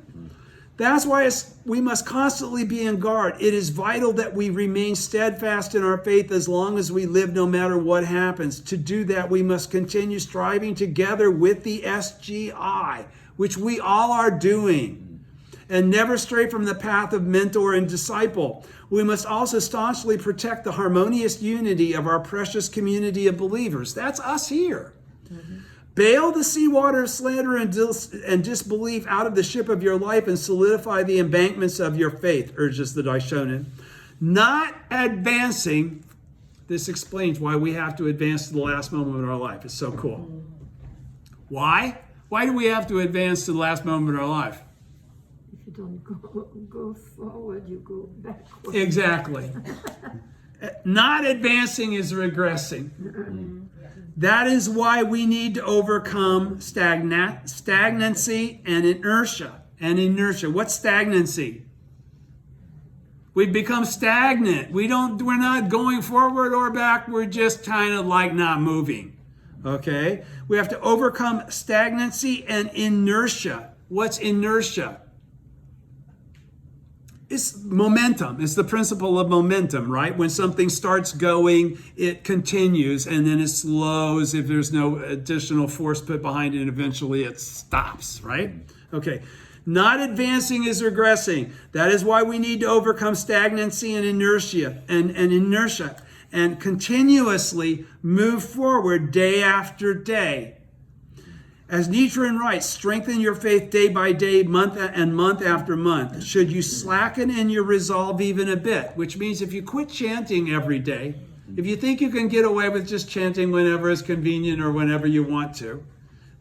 That's why we must constantly be on guard. It is vital that we remain steadfast in our faith as long as we live, no matter what happens. To do that, we must continue striving together with the SGI, which we all are doing, and never stray from the path of mentor and disciple. We must also staunchly protect the harmonious unity of our precious community of believers. That's us here. Bail the seawater of slander and disbelief out of the ship of your life and solidify the embankments of your faith, urges the Daishonin. Not advancing, this explains why we have to advance to the last moment of our life. It's so cool. Why? Why do we have to advance to the last moment of our life? If you don't go forward, you go backward. Exactly. Not advancing is regressing. That is why we need to overcome stagnancy and inertia. What's stagnancy? We've become stagnant. We're not going forward or back. We're just kind of like not moving. Okay? We have to overcome stagnancy and inertia. What's inertia? It's momentum. It's the principle of momentum, right? When something starts going, it continues, and then it slows if there's no additional force put behind it, and eventually it stops, right? Okay. Not advancing is regressing. That is why we need to overcome stagnancy and inertia and continuously move forward day after day. As Nichiren writes, strengthen your faith day by day, month after month. Should you slacken in your resolve even a bit, which means if you quit chanting every day, if you think you can get away with just chanting whenever it's convenient or whenever you want to,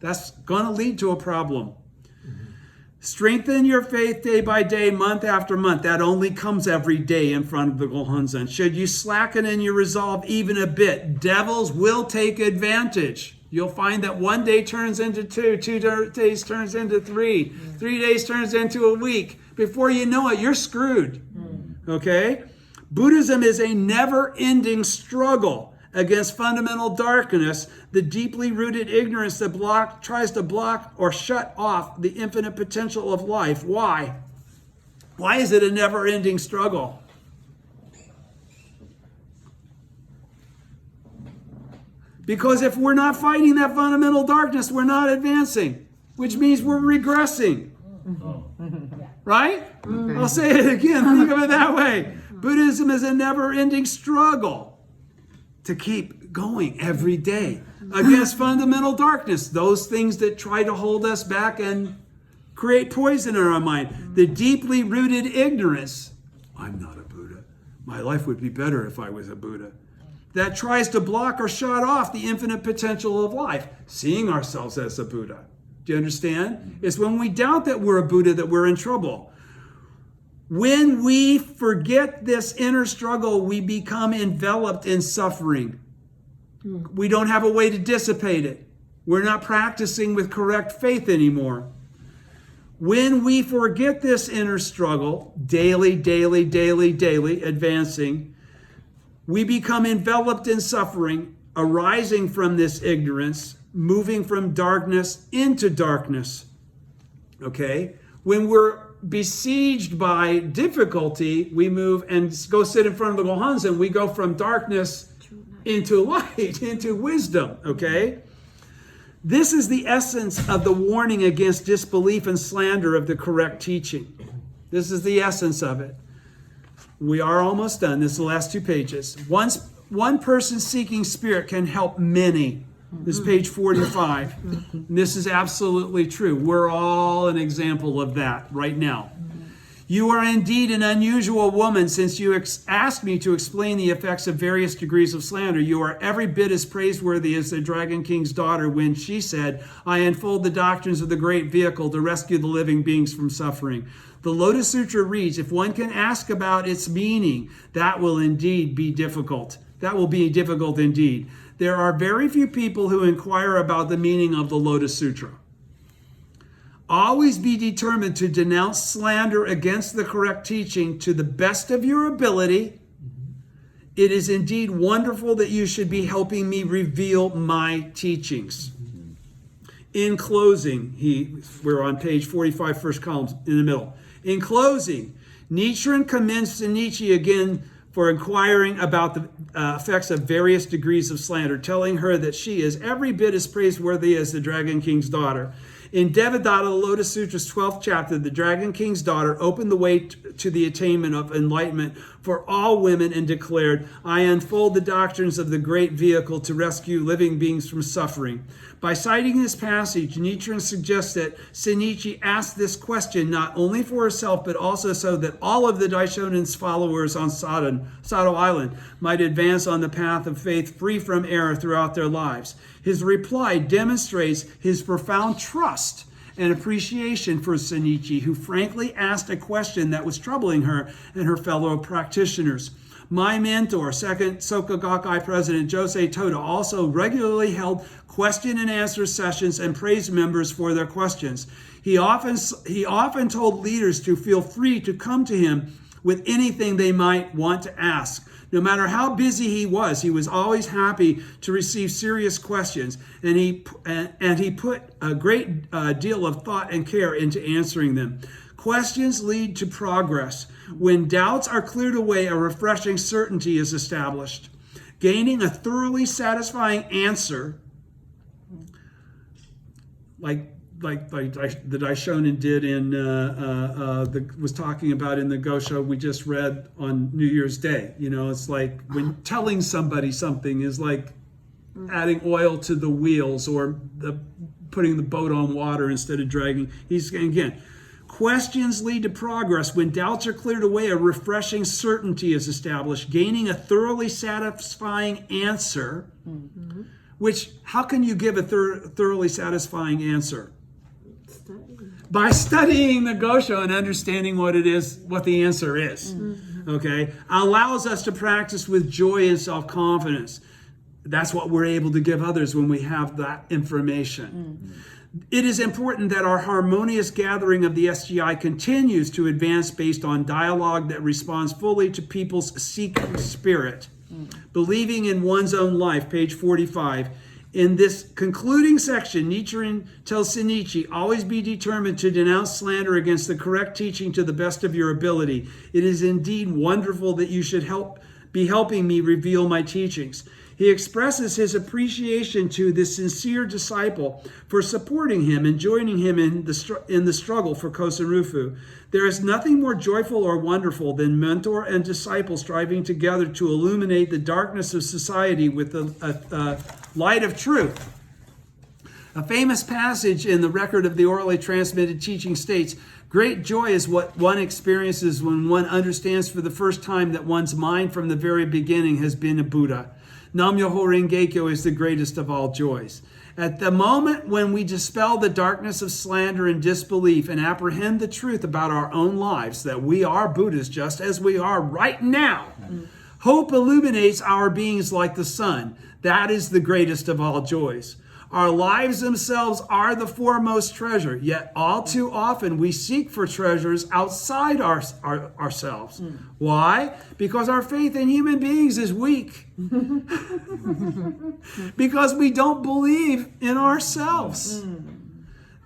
that's going to lead to a problem. Strengthen your faith day by day, month after month. That only comes every day in front of the Gohonzon. Should you slacken in your resolve even a bit, devils will take advantage. You'll find that one day turns into 2 days turns into 3 days turns into a week. Before you know it, you're screwed. Okay? Buddhism is a never-ending struggle against fundamental darkness, the deeply rooted ignorance that tries to block or shut off the infinite potential of life. Why? Why is it a never-ending struggle? Because if we're not fighting that fundamental darkness, we're not advancing, which means we're regressing. Right? Okay. I'll say it again. Think of it that way. Buddhism is a never-ending struggle to keep going every day against fundamental darkness, those things that try to hold us back and create poison in our mind. The deeply rooted ignorance. I'm not a Buddha. My life would be better if I was a Buddha. that tries to block or shut off the infinite potential of life, seeing ourselves as a Buddha. Do you understand? It's when we doubt that we're a Buddha that we're in trouble. When we forget this inner struggle, we become enveloped in suffering. We don't have a way to dissipate it. We're not practicing with correct faith anymore. When we forget this inner struggle, daily advancing, we become enveloped in suffering, arising from this ignorance, moving from darkness into darkness. Okay? When we're besieged by difficulty, we move and go sit in front of the Gohanzen. We go from darkness into light, into wisdom. Okay? This is the essence of the warning against disbelief and slander of the correct teaching. This is the essence of it. We are almost done. This is the last 2 pages. One person seeking spirit can help many. This is page 45. And this is absolutely true. We're all an example of that right now. You are indeed an unusual woman, since you asked me to explain the effects of various degrees of slander. You are every bit as praiseworthy as the Dragon King's daughter when she said, I unfold the doctrines of the great vehicle to rescue the living beings from suffering. The Lotus Sutra reads, if one can ask about its meaning, that will indeed be difficult. That will be difficult indeed. There are very few people who inquire about the meaning of the Lotus Sutra. Always be determined to denounce slander against the correct teaching to the best of your ability. It is indeed wonderful that you should be helping me reveal my teachings. In closing, we're on page 45, first column in the middle. In closing, Nichiren commends Shinichi again for inquiring about the effects of various degrees of slander, telling her that she is every bit as praiseworthy as the Dragon King's daughter. In Devadatta, the Lotus Sutra's 12th chapter, the Dragon King's daughter opened the way to the attainment of enlightenment for all women and declared, I unfold the doctrines of the great vehicle to rescue living beings from suffering. By citing this passage, Nichiren suggests that Shinichi asked this question not only for herself, but also so that all of the Daishonen's followers on Sado Island might advance on the path of faith free from error throughout their lives. His reply demonstrates his profound trust and appreciation for Shinichi, who frankly asked a question that was troubling her and her fellow practitioners. My mentor, second Soka Gakkai President Josei Toda, also regularly held question and answer sessions and praised members for their questions. He often told leaders to feel free to come to him with anything they might want to ask. No matter how busy he was always happy to receive serious questions, and he put a great deal of thought and care into answering them. Questions lead to progress. When doubts are cleared away, a refreshing certainty is established. Gaining a thoroughly satisfying answer, like the Daishonin did was talking about in the Gosho we just read on New Year's Day. You know, it's like when telling somebody something is like adding oil to the wheels or putting the boat on water instead of dragging. Questions lead to progress. When doubts are cleared away, a refreshing certainty is established. Gaining a thoroughly satisfying answer, which, how can you give a thoroughly satisfying answer? By studying the Gosho and understanding what it is, what the answer is. Okay? Allows us to practice with joy and self-confidence. That's what we're able to give others when we have that information. It is important that our harmonious gathering of the SGI continues to advance based on dialogue that responds fully to people's seeking spirit. Believing in one's own life, page 45. In this concluding section, Nichiren tells Shinichi, always be determined to denounce slander against the correct teaching to the best of your ability. It is indeed wonderful that you should be helping me reveal my teachings. He expresses his appreciation to the sincere disciple for supporting him and joining him in the struggle for Kosen Rufu. There is nothing more joyful or wonderful than mentor and disciple striving together to illuminate the darkness of society with the light of truth. A famous passage in the record of the orally transmitted teaching states, great joy is what one experiences when one understands for the first time that one's mind from the very beginning has been a Buddha. Nam-myoho Renge-kyo is the greatest of all joys. At the moment when we dispel the darkness of slander and disbelief and apprehend the truth about our own lives, that we are Buddhas just as we are right now, hope illuminates our beings like the sun. That is the greatest of all joys. Our lives themselves are the foremost treasure, yet all too often we seek for treasures outside ourselves. Why? Because our faith in human beings is weak. Because we don't believe in ourselves.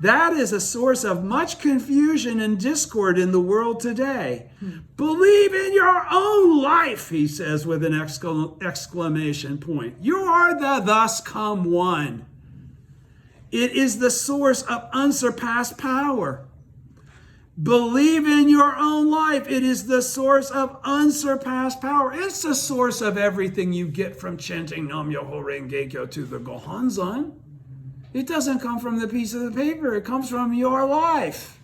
That is a source of much confusion and discord in the world today. Believe in your own life, he says with an exclamation point. You are the thus come one. It is the source of unsurpassed power. Believe in your own life. It is the source of unsurpassed power. It's the source of everything you get from chanting Nam-myoho Renge-kyo to the Gohanzan. It doesn't come from the piece of the paper. It comes from your life.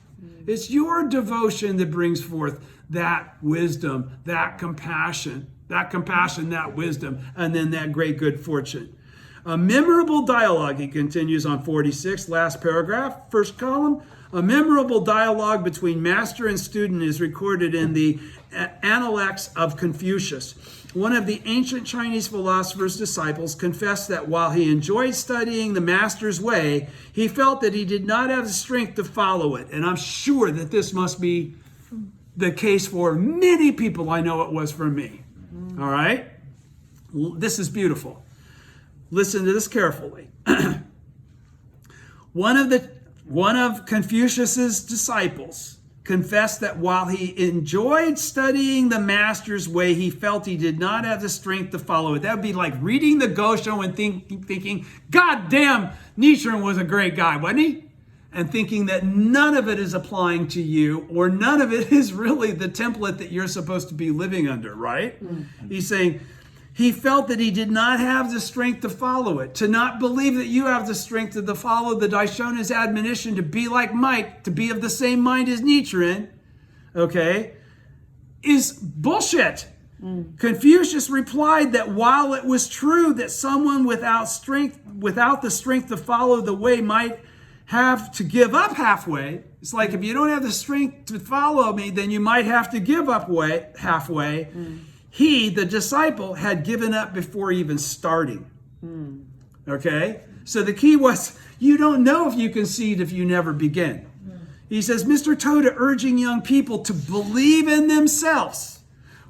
It's your devotion that brings forth that wisdom, that compassion, that wisdom, and then that great good fortune. A memorable dialogue, he continues on 46, last paragraph, first column. A memorable dialogue between master and student is recorded in the Analects of Confucius. One of the ancient Chinese philosopher's disciples confessed that while he enjoyed studying the master's way, he felt that he did not have the strength to follow it. And I'm sure that this must be the case for many people. I know it was for me. All right? This is beautiful. Listen to this carefully. One of Confucius's disciples confessed that while he enjoyed studying the master's way, he felt he did not have the strength to follow it. That would be like reading the Gosho and thinking, God damn, Nichiren was a great guy, wasn't he? And thinking that none of it is applying to you, or none of it is really the template that you're supposed to be living under, right? Mm-hmm. He's saying, he felt that he did not have the strength to follow it, to not believe that you have the strength to follow the Daishonin's admonition to be like Mike, to be of the same mind as Nichiren, okay, is bullshit. Confucius replied that while it was true that someone without the strength to follow the way might have to give up halfway, it's like if you don't have the strength to follow me, then you might have to give up halfway. He, the disciple, had given up before even starting. Okay? So the key was, you don't know if you can succeed if you never begin. He says, Mr. Toda urging young people to believe in themselves.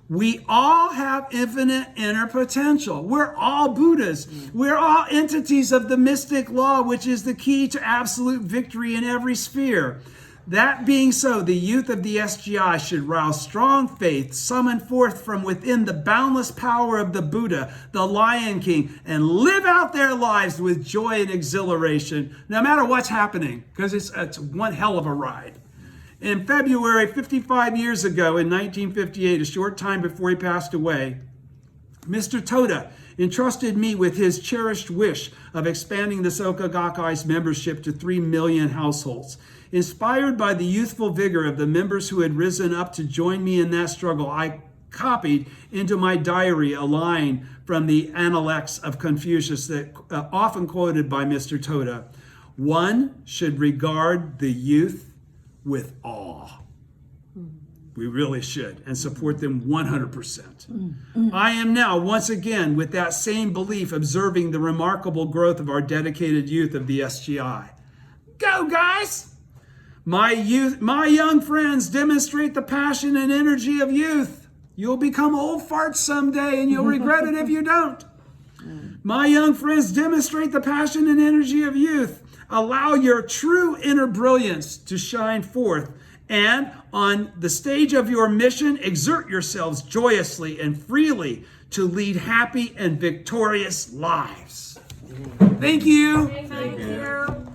We all have infinite inner potential. We're all Buddhas. We're all entities of the mystic law, which is the key to absolute victory in every sphere. That being so, the youth of the SGI should rouse strong faith, summon forth from within the boundless power of the Buddha, the Lion King, and live out their lives with joy and exhilaration, no matter what's happening, because it's one hell of a ride. In February, 55 years ago, in 1958, a short time before he passed away, Mr. Toda entrusted me with his cherished wish of expanding the Soka Gakkai's membership to 3 million households. Inspired by the youthful vigor of the members who had risen up to join me in that struggle, I copied into my diary a line from the Analects of Confucius that often quoted by Mr. Toda. One should regard the youth with awe. We really should, and support them 100%. I am now, once again, with that same belief, observing the remarkable growth of our dedicated youth of the SGI. Go, guys! My young friends, demonstrate the passion and energy of youth. You'll become old farts someday, and you'll regret it if you don't. My young friends, demonstrate the passion and energy of youth. Allow your true inner brilliance to shine forth, and on the stage of your mission, exert yourselves joyously and freely to lead happy and victorious lives. Thank you. Thank you.